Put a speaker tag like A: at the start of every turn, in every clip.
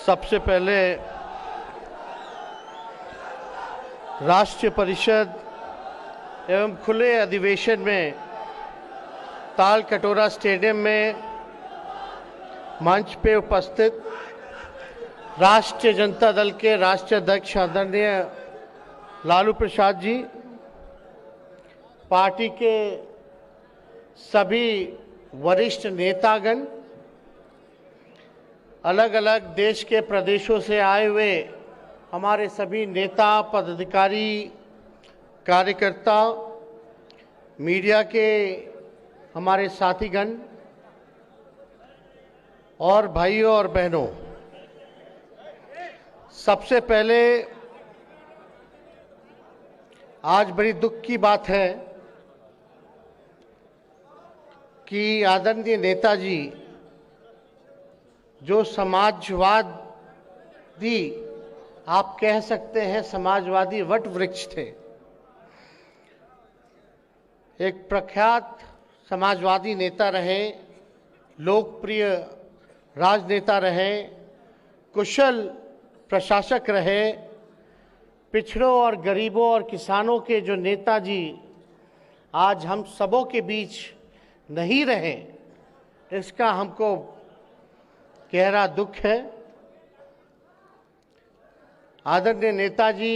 A: सबसे पहले राष्ट्रीय परिषद एवं खुले अधिवेशन में ताल कटोरा स्टेडियम में मंच पे उपस्थित राष्ट्रीय जनता दल के राष्ट्रीय अध्यक्ष आदरणीय लालू प्रसाद जी, पार्टी के सभी वरिष्ठ नेतागण, अलग अलग देश के प्रदेशों से आए हुए हमारे सभी नेता, पदाधिकारी, कार्यकर्ता, मीडिया के हमारे साथीगण और भाइयों और बहनों, सबसे पहले आज बड़ी दुख की बात है कि आदरणीय नेताजी जो समाजवादी, आप कह सकते हैं समाजवादी वट वृक्ष थे, एक प्रख्यात समाजवादी नेता रहे, लोकप्रिय राजनेता रहे, कुशल प्रशासक रहे, पिछड़ों और गरीबों और किसानों के जो नेताजी आज हम सबों के बीच नहीं रहे, इसका हमको गहरा दुख है। आदरणीय नेताजी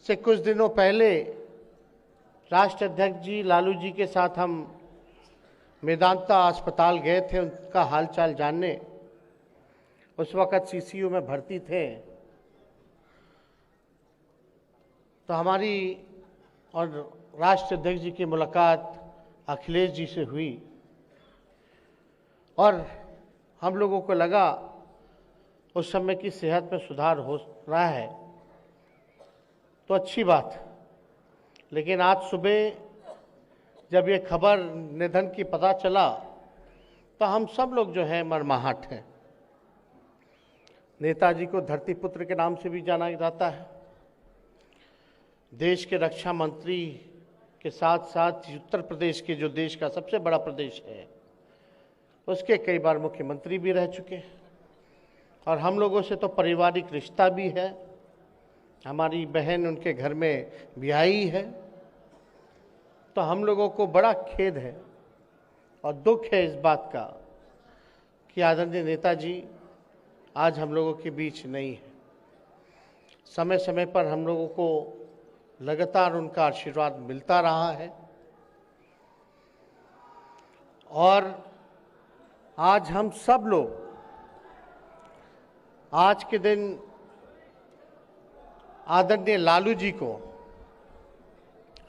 A: से कुछ दिनों पहले राष्ट्रीय अध्यक्ष जी लालू जी के साथ हम मेदांता अस्पताल गए थे उनका हालचाल जानने। उस वक़्त सीसीयू में भर्ती थे, तो हमारी और राष्ट्रीय अध्यक्ष जी की मुलाकात अखिलेश जी से हुई और हम लोगों को लगा उस समय की सेहत में सुधार हो रहा है, तो अच्छी बात। लेकिन आज सुबह जब ये खबर निधन की पता चला तो हम सब लोग जो हैं मर्माहत हैं। नेताजी को धरती पुत्र के नाम से भी जाना जाता है। देश के रक्षा मंत्री के साथ साथ उत्तर प्रदेश के जो देश का सबसे बड़ा प्रदेश है उसके कई बार मुख्यमंत्री भी रह चुके हैं और हम लोगों से तो पारिवारिक रिश्ता भी है। हमारी बहन उनके घर में ब्याही है, तो हम लोगों को बड़ा खेद है और दुख है इस बात का कि आदरणीय नेताजी आज हम लोगों के बीच नहीं है। समय समय पर हम लोगों को लगातार उनका आशीर्वाद मिलता रहा है और आज हम सब लोग आज के दिन आदरणीय लालू जी को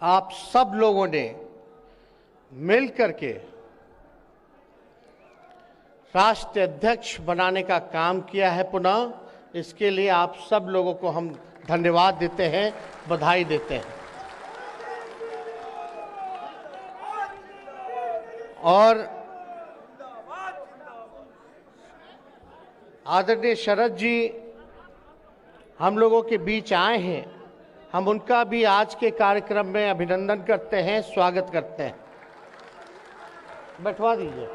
A: आप सब लोगों ने मिल करके राष्ट्रीय अध्यक्ष बनाने का काम किया है पुनः। इसके लिए आप सब लोगों को हम धन्यवाद देते हैं, बधाई देते हैं। और आदरणीय शरद जी हम लोगों के बीच आए हैं, हम उनका भी आज के कार्यक्रम में अभिनंदन करते हैं, स्वागत करते हैं। बैठवा दीजिए।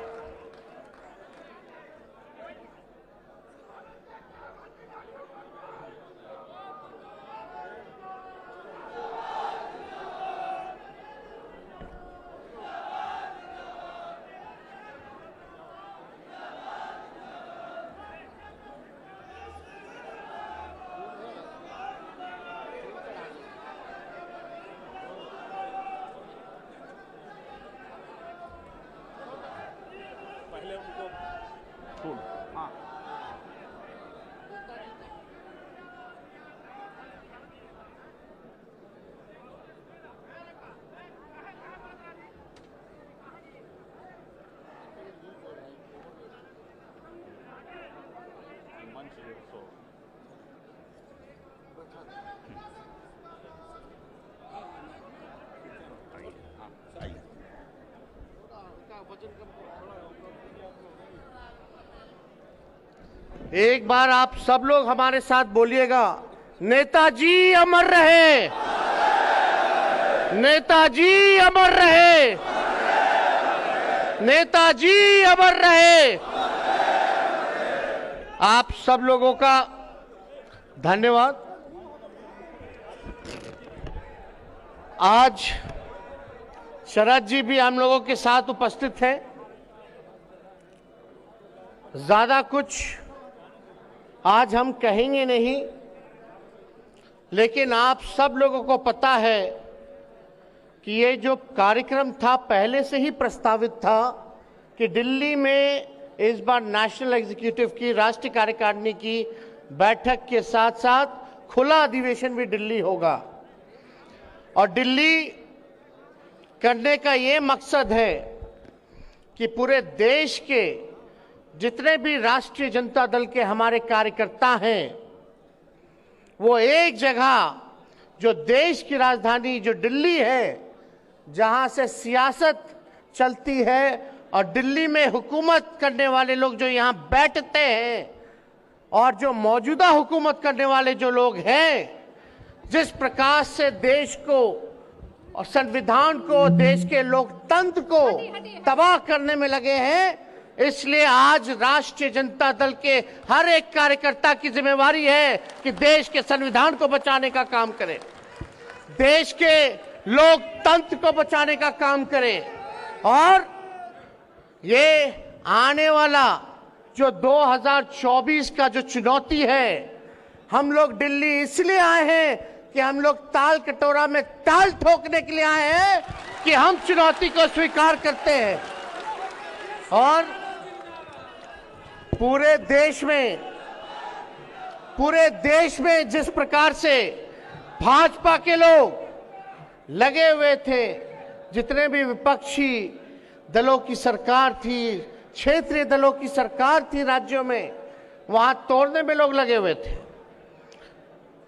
A: एक बार आप सब लोग हमारे साथ बोलिएगा, नेताजी अमर रहे, नेताजी अमर रहे, नेताजी अमर रहे। आप सब लोगों का धन्यवाद। आज शरद जी भी हम लोगों के साथ उपस्थित हैं। ज्यादा कुछ आज हम कहेंगे नहीं, लेकिन आप सब लोगों को पता है कि ये जो कार्यक्रम था पहले से ही प्रस्तावित था कि दिल्ली में इस बार नेशनल एग्जीक्यूटिव की राष्ट्रीय कार्यकारिणी की बैठक के साथ साथ खुला अधिवेशन भी दिल्ली होगा। और दिल्ली करने का ये मकसद है कि पूरे देश के जितने भी राष्ट्रीय जनता दल के हमारे कार्यकर्ता हैं, वो एक जगह, जो देश की राजधानी जो दिल्ली है, जहां से सियासत चलती है और दिल्ली में हुकूमत करने वाले लोग जो यहां बैठते हैं और जो मौजूदा हुकूमत करने वाले जो लोग हैं, जिस प्रकार से देश को और संविधान को, देश के लोकतंत्र को तबाह करने में लगे हैं, इसलिए आज राष्ट्रीय जनता दल के हर एक कार्यकर्ता की जिम्मेवारी है कि देश के संविधान को बचाने का काम करें, देश के लोकतंत्र को बचाने का काम करें। और ये आने वाला जो 2024 का जो चुनौती है, हम लोग दिल्ली इसलिए आए हैं कि हम लोग ताल कटोरा में ताल ठोकने के लिए आए हैं कि हम चुनौती को स्वीकार करते हैं। और पूरे देश में जिस प्रकार से भाजपा के लोग लगे हुए थे, जितने भी विपक्षी दलों की सरकार थी, क्षेत्रीय दलों की सरकार थी राज्यों में, वहां तोड़ने में लोग लगे हुए थे,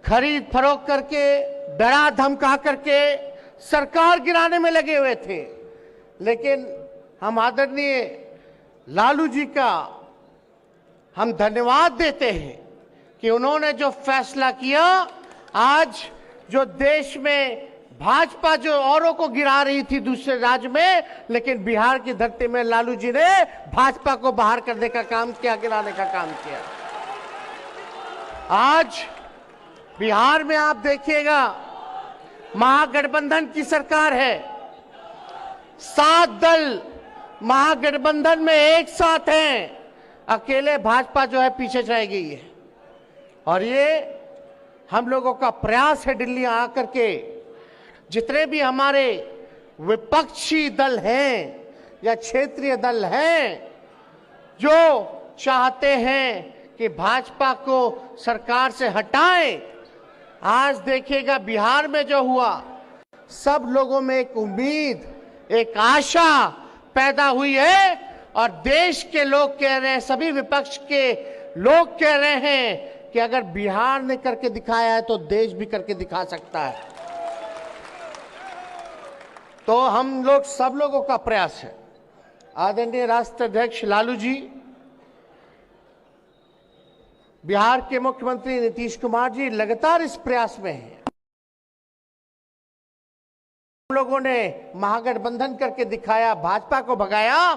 A: खरीद फरोख्त करके, डरा धमका करके सरकार गिराने में लगे हुए थे। लेकिन हम आदरणीय लालू जी का हम धन्यवाद देते हैं कि उन्होंने जो फैसला किया, आज जो देश में भाजपा जो औरों को गिरा रही थी दूसरे राज्य में, लेकिन बिहार की धरती में लालू जी ने भाजपा को बाहर करने का काम किया, गिराने का काम किया। आज बिहार में आप देखिएगा, महागठबंधन की सरकार है, 7 दल महागठबंधन में एक साथ हैं, अकेले भाजपा जो है पीछे रह गई है। और ये हम लोगों का प्रयास है दिल्ली आकर के जितने भी हमारे विपक्षी दल हैं या क्षेत्रीय दल हैं जो चाहते हैं कि भाजपा को सरकार से हटाएं, आज देखिएगा बिहार में जो हुआ, सब लोगों में एक उम्मीद, एक आशा पैदा हुई है। और देश के लोग कह रहे हैं, सभी विपक्ष के लोग कह रहे हैं कि अगर बिहार ने करके दिखाया है तो देश भी करके दिखा सकता है। तो हम लोग सब लोगों का प्रयास है, आदरणीय राष्ट्रीय अध्यक्ष लालू जी, बिहार के मुख्यमंत्री नीतीश कुमार जी लगातार इस प्रयास में हैं। हम लोगों ने महागठबंधन करके दिखाया, भाजपा को भगाया,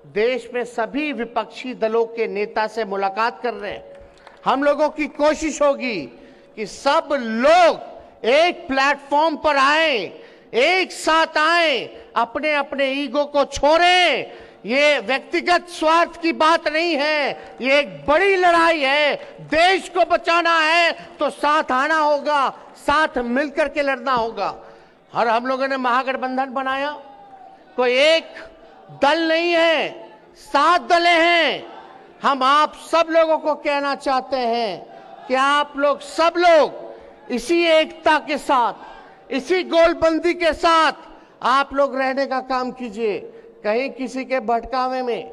A: देश में सभी विपक्षी दलों के नेता से मुलाकात कर रहे हैं। हम लोगों की कोशिश होगी कि सब लोग एक प्लेटफॉर्म पर आए, एक साथ आए, अपने अपने ईगो को छोड़ें। ये व्यक्तिगत स्वार्थ की बात नहीं है, ये एक बड़ी लड़ाई है। देश को बचाना है तो साथ आना होगा, साथ मिलकर के लड़ना होगा। और हम लोगों ने महागठबंधन बनाया, कोई एक दल नहीं है, 7 दलें हैं। हम आप सब लोगों को कहना चाहते हैं कि आप लोग सब लोग इसी एकता के साथ, इसी गोलबंदी के साथ आप लोग रहने का काम कीजिए। कहीं किसी के भटकावे में,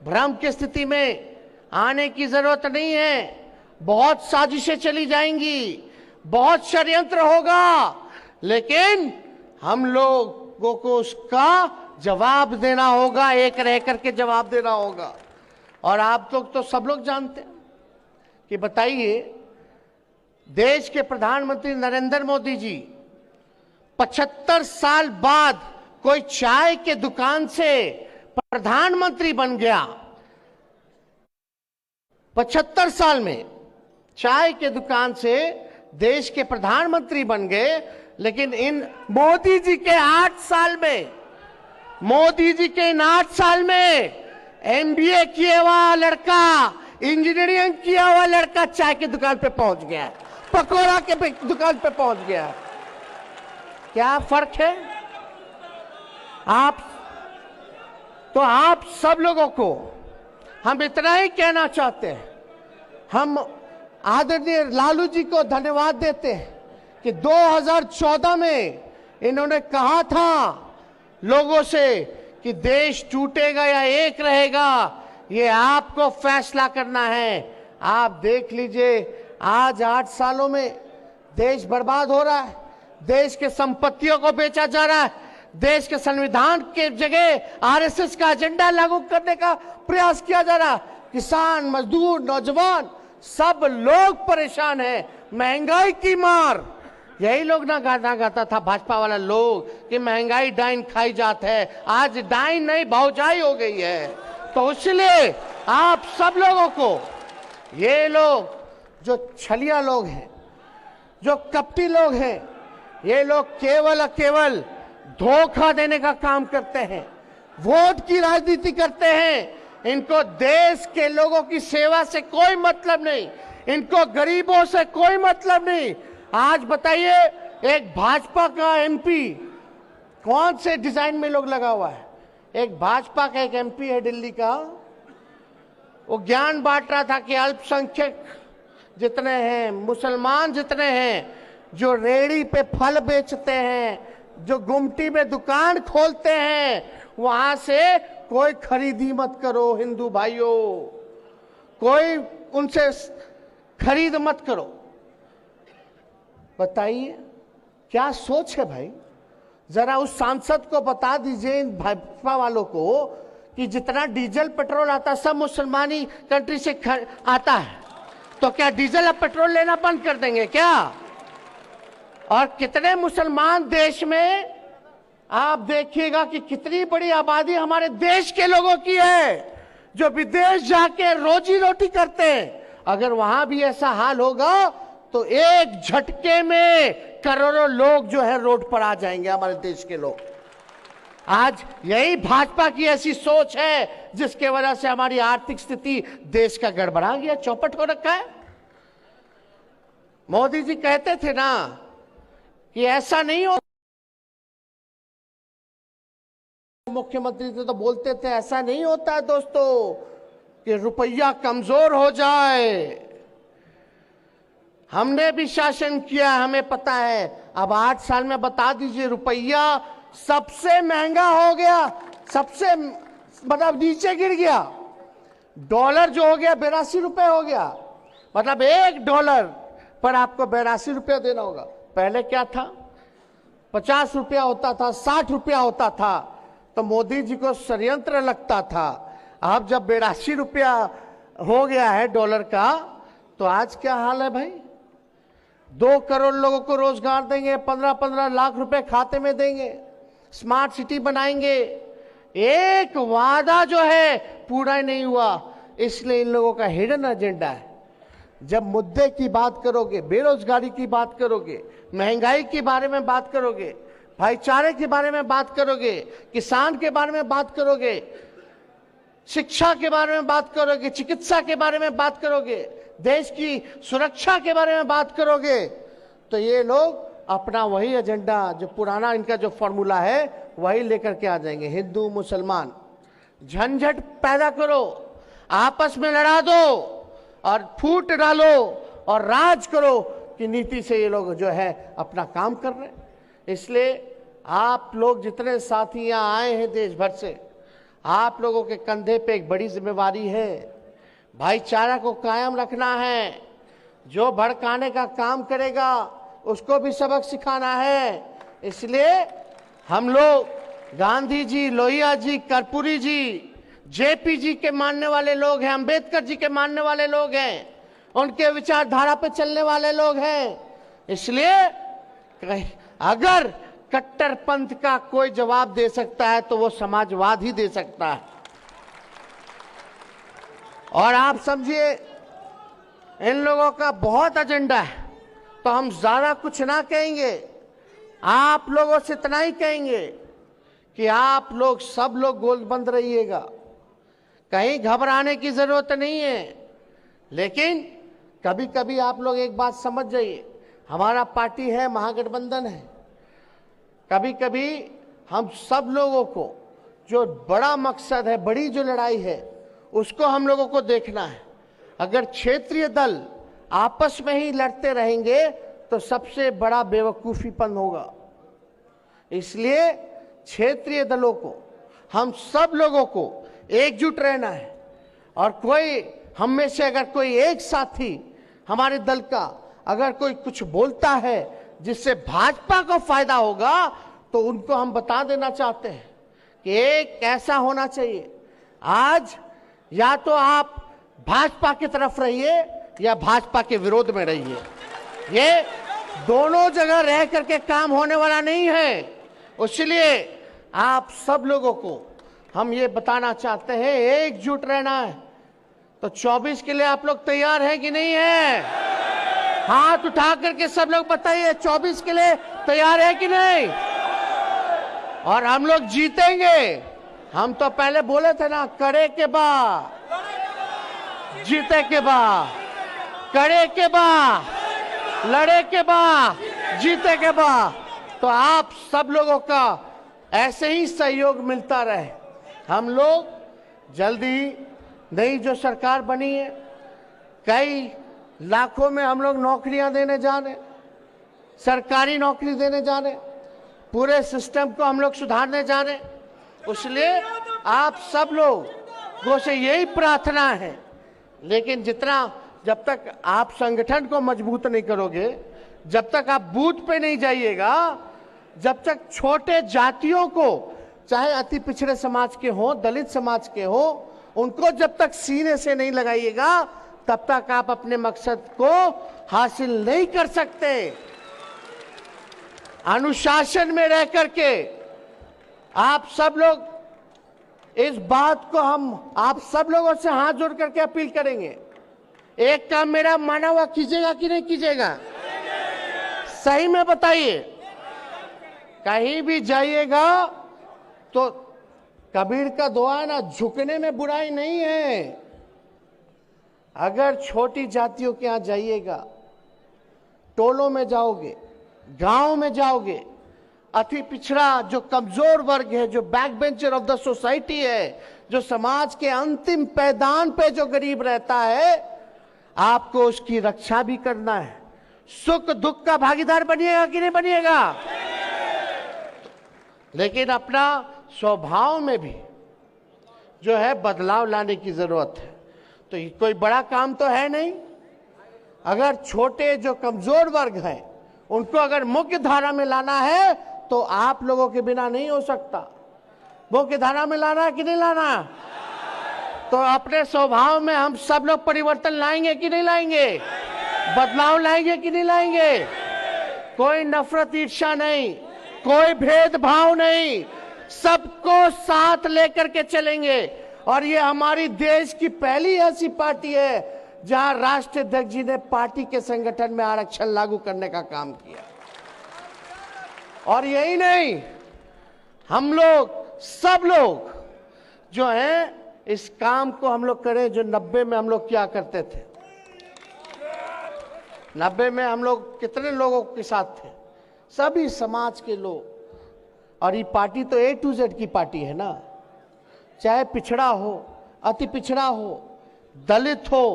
A: भ्रम की स्थिति में आने की जरूरत नहीं है। बहुत साजिशें चली जाएंगी, बहुत षड्यंत्र होगा, लेकिन हम लोगों को उसका जवाब देना होगा, एक रह करके जवाब देना होगा। और आप लोग तो सब लोग जानते हैं कि बताइए, देश के प्रधानमंत्री नरेंद्र मोदी जी 75 साल बाद कोई चाय के दुकान से प्रधानमंत्री बन गया। 75 साल में चाय के दुकान से देश के प्रधानमंत्री बन गए, लेकिन इन मोदी जी के 8 साल में, मोदी जी के इन 8 साल में MBA किया हुआ लड़का, इंजीनियरिंग किया हुआ लड़का चाय की दुकान पे पहुंच गया, पकौड़ा के दुकान पे पहुंच गया। क्या फर्क है? आप सब लोगों को हम इतना ही कहना चाहते हैं, हम आदरणीय लालू जी को धन्यवाद देते हैं कि 2014 में इन्होंने कहा था लोगों से कि देश टूटेगा या एक रहेगा, ये आपको फैसला करना है। आप देख लीजिए, आज 8 सालों में देश बर्बाद हो रहा है, देश के संपत्तियों को बेचा जा रहा है, देश के संविधान के जगह RSS का एजेंडा लागू करने का प्रयास किया जा रहा है। किसान, मजदूर, नौजवान सब लोग परेशान हैं। महंगाई की मार, यही लोग ना गाना गाता था भाजपा वाला लोग कि महंगाई डाइन खाई जात है। आज डाइन नहीं भौजाई हो गई है। तो इसलिए आप सब लोगों को, ये लोग जो छलिया लोग हैं, जो कपटी लोग हैं, ये लोग केवल धोखा देने का काम करते हैं, वोट की राजनीति करते हैं। इनको देश के लोगों की सेवा से कोई मतलब नहीं, इनको गरीबों से कोई मतलब नहीं। आज बताइए, एक भाजपा का MP कौन से डिजाइन में लोग लगा हुआ है? एक भाजपा का एक MP है दिल्ली का, वो ज्ञान बांट रहा था कि अल्पसंख्यक जितने हैं, मुसलमान जितने हैं, जो रेहड़ी पे फल बेचते हैं, जो गुमटी में दुकान खोलते हैं, वहां से कोई खरीदी मत करो हिंदू भाइयों, कोई उनसे खरीद मत करो। बताइए क्या सोच है भाई? जरा उस सांसद को बता दीजिए, इन भाजपा वालों को, कि जितना डीजल पेट्रोल आता है सब मुसलमानी कंट्री से आता है, तो क्या डीजल अब पेट्रोल लेना बंद कर देंगे क्या? और कितने मुसलमान देश में, आप देखिएगा कि कितनी बड़ी आबादी हमारे देश के लोगों की है जो विदेश जाके रोजी रोटी करते हैं। अगर वहां भी ऐसा हाल होगा तो एक झटके में करोड़ों लोग जो है रोड पर आ जाएंगे, हमारे देश के लोग। आज यही भाजपा की ऐसी सोच है जिसके वजह से हमारी आर्थिक स्थिति देश का गड़बड़ा गया, चौपट हो रखा है। मोदी जी कहते थे ना कि ऐसा नहीं हो, मुख्यमंत्री थे तो बोलते थे ऐसा नहीं होता है दोस्तों कि रुपया कमजोर हो जाए। हमने भी शासन किया, हमें पता है। अब 8 साल में बता दीजिए, रुपया सबसे महंगा हो गया, सबसे मतलब नीचे गिर गया। डॉलर जो हो गया 82 रुपए हो गया, मतलब $1 पर आपको 82 रुपया देना होगा। पहले क्या था, 50 रुपया होता था, 60 रुपया होता था, तो मोदी जी को षड्यंत्र लगता था। अब जब 82 रुपया हो गया है डॉलर का, तो आज क्या हाल है भाई? 2 करोड़ लोगों को रोजगार देंगे, 15-15 लाख रुपए खाते में देंगे, स्मार्ट सिटी बनाएंगे। एक वादा जो है पूरा नहीं हुआ, इसलिए इन लोगों का हिडन एजेंडा है। जब मुद्दे की बात करोगे, बेरोजगारी की बात करोगे, महंगाई के बारे में बात करोगे, भाईचारे के बारे में बात करोगे, किसान के बारे में बात करोगे, शिक्षा के बारे में बात करोगे, चिकित्सा के बारे में बात करोगे, देश की सुरक्षा के बारे में बात करोगे, तो ये लोग अपना वही एजेंडा, जो पुराना इनका जो फॉर्मूला है, वही लेकर के आ जाएंगे। हिंदू मुसलमान झंझट पैदा करो, आपस में लड़ा दो और फूट डालो और राज करो कि नीति से ये लोग जो है अपना काम कर रहे हैं। इसलिए आप लोग जितने साथी यहाँ आए हैं देश भर से, आप लोगों के कंधे पे एक बड़ी जिम्मेवारी है। भाईचारा को कायम रखना है। जो भड़काने का काम करेगा उसको भी सबक सिखाना है। इसलिए हम लोग गांधी जी, लोहिया जी, कर्पूरी जी, JP जी के मानने वाले लोग हैं, अंबेडकर जी के मानने वाले लोग हैं, उनके विचारधारा पे चलने वाले लोग हैं। इसलिए अगर कट्टरपंथ का कोई जवाब दे सकता है तो वो समाजवाद ही दे सकता है। और आप समझिए, इन लोगों का बहुत एजेंडा है, तो हम ज्यादा कुछ ना कहेंगे। आप लोगों से इतना ही कहेंगे कि आप लोग सब लोग गोलबंद रहिएगा, कहीं घबराने की जरूरत नहीं है। लेकिन कभी कभी आप लोग एक बात समझ जाइए, हमारा पार्टी है, महागठबंधन है। कभी कभी हम सब लोगों को जो बड़ा मकसद है, बड़ी जो लड़ाई है, उसको हम लोगों को देखना है। अगर क्षेत्रीय दल आपस में ही लड़ते रहेंगे तो सबसे बड़ा बेवकूफीपन होगा। इसलिए क्षेत्रीय दलों को, हम सब लोगों को एकजुट रहना है। और कोई हम में से अगर कोई एक साथी हमारे दल का अगर कोई कुछ बोलता है जिससे भाजपा को फायदा होगा, तो उनको हम बता देना चाहते हैं कि एक ऐसा होना चाहिए, आज या तो आप भाजपा की तरफ रहिए या भाजपा के विरोध में रहिए। ये दोनों जगह रह करके काम होने वाला नहीं है। इसलिए आप सब लोगों को हम ये बताना चाहते हैं, एकजुट रहना है। तो 24 के लिए आप लोग तैयार हैं कि नहीं है? हाथ उठा करके सब लोग बताइए, 24 के लिए तैयार है कि नहीं? और हम लोग जीतेंगे। हम तो पहले बोले थे ना, करे के बाद जीते के बाद, करे के बाद, लड़े के बाद, जीते के बाद। तो आप सब लोगों का ऐसे ही सहयोग मिलता रहे। हम लोग जल्दी नई जो सरकार बनी है, कई लाखों में हम लोग नौकरियां देने जा रहे, सरकारी नौकरी देने जा रहे, पूरे सिस्टम को हम लोग सुधारने जा रहे। इसलिए आप सब लोगों से यही प्रार्थना है। लेकिन जब तक आप संगठन को मजबूत नहीं करोगे, जब तक आप बूथ पे नहीं जाइएगा, जब तक छोटे जातियों को, चाहे अति पिछड़े समाज के हो, दलित समाज के हो, उनको जब तक सीने से नहीं लगाइएगा, तब तक आप अपने मकसद को हासिल नहीं कर सकते। अनुशासन में रह करके आप सब लोग इस बात को हम आप सब लोगों से हाथ जोड़ करके अपील करेंगे, एक काम मेरा माना हुआ कीजिएगा कि नहीं कीजिएगा? सही में बताइए। कहीं भी जाइएगा तो कबीर का दुआ है ना, झुकने में बुराई नहीं है। अगर छोटी जातियों के यहां जाइएगा, टोलों में जाओगे, गांव में जाओगे, अति पिछड़ा जो कमजोर वर्ग है, जो back bencher of the society है, जो समाज के अंतिम पैदान पे जो गरीब रहता है, आपको उसकी रक्षा भी करना है। सुख दुख का भागीदार बनिएगा कि नहीं बनिएगा? लेकिन अपना स्वभाव में भी जो है बदलाव लाने की जरूरत है। तो ये कोई बड़ा काम तो है नहीं। अगर छोटे जो कमजोर वर्ग हैं, उनको अगर मुख्य धारा में लाना है तो आप लोगों के बिना नहीं हो सकता। मुख्य धारा में लाना है कि नहीं लाना? तो अपने स्वभाव में हम सब लोग परिवर्तन लाएंगे कि नहीं लाएंगे? बदलाव लाएंगे कि नहीं लाएंगे? कोई नफरत ईर्ष्या नहीं, कोई भेदभाव नहीं, सबको साथ लेकर के चलेंगे। और ये हमारी देश की पहली ऐसी पार्टी है जहां राष्ट्रीय अध्यक्ष जी ने पार्टी के संगठन में आरक्षण लागू करने का काम किया। और यही नहीं, हम लोग सब लोग जो हैं इस काम को हम लोग करें जो 90 में हम लोग क्या करते थे। 90 में हम लोग कितने लोगों के साथ थे? सभी समाज के लोग। और ये पार्टी तो A to Z की पार्टी है ना, चाहे पिछड़ा हो, अति पिछड़ा हो, दलित हो,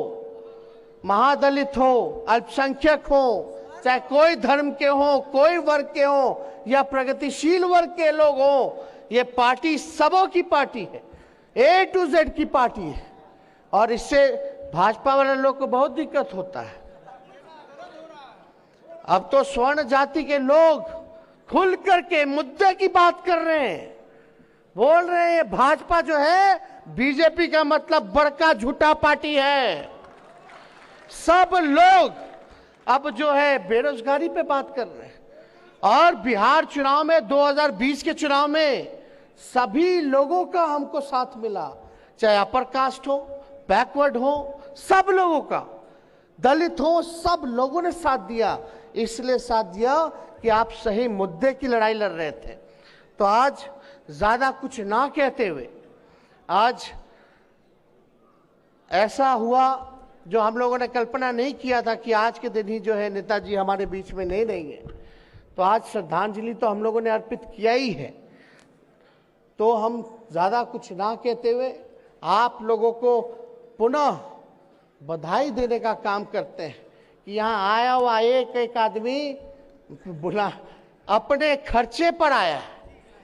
A: महादलित हो, अल्पसंख्यक हो, चाहे कोई धर्म के हो, कोई वर्ग के हो, या प्रगतिशील वर्ग के लोग हो, ये पार्टी सबों की पार्टी है, A to Z की पार्टी है। और इससे भाजपा वाले लोग को बहुत दिक्कत होता है। अब तो स्वर्ण जाति के लोग खुल करके मुद्दे की बात कर रहे हैं, बोल रहे हैं भाजपा जो है बीजेपी का मतलब बड़का झूठा पार्टी है। सब लोग अब जो है बेरोजगारी पे बात कर रहे हैं। और बिहार चुनाव में 2020 के चुनाव में सभी लोगों का हमको साथ मिला, चाहे अपर कास्ट हो, बैकवर्ड हो, सब लोगों का। दलित हो, सब लोगों ने साथ दिया। इसलिए साथ दिया कि आप सही मुद्दे की लड़ाई लड़ रहे थे। तो आज ज्यादा कुछ ना कहते हुए, आज ऐसा हुआ जो हम लोगों ने कल्पना नहीं किया था कि आज के दिन ही जो है नेताजी हमारे बीच में नहीं रहेंगे। तो आज श्रद्धांजलि तो हम लोगों ने अर्पित किया ही है। तो हम ज्यादा कुछ ना कहते हुए आप लोगों को पुनः बधाई देने का काम करते हैं कि यहाँ आया हुआ एक एक आदमी बुला अपने खर्चे पर आया,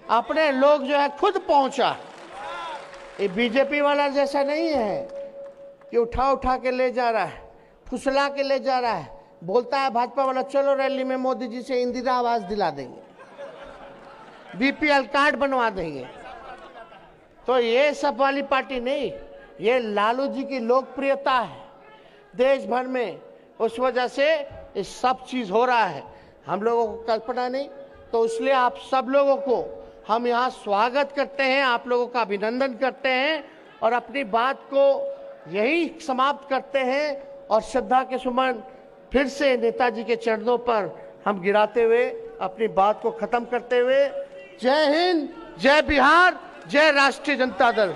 A: अपने लोग जो है खुद पहुंचा। ये बीजेपी वाला जैसा नहीं है कि उठा उठा के ले जा रहा है, फुसला के ले जा रहा है। बोलता है भाजपा वाला चलो रैली में मोदी जी से इंदिरा आवास दिला देंगे, बीपीएल कार्ड बनवा देंगे। तो ये सब वाली पार्टी नहीं, ये लालू जी की लोकप्रियता है देश भर में, उस वजह से ये सब चीज हो रहा है। हम लोगों को कल्पना नहीं। तो इसलिए आप सब लोगों को हम यहाँ स्वागत करते हैं, आप लोगों का अभिनंदन करते हैं और अपनी बात को यही समाप्त करते हैं और श्रद्धा के सुमन फिर से नेताजी के चरणों पर हम गिराते हुए अपनी बात को खत्म करते हुए, जय हिंद, जय बिहार, जय राष्ट्रीय जनता दल।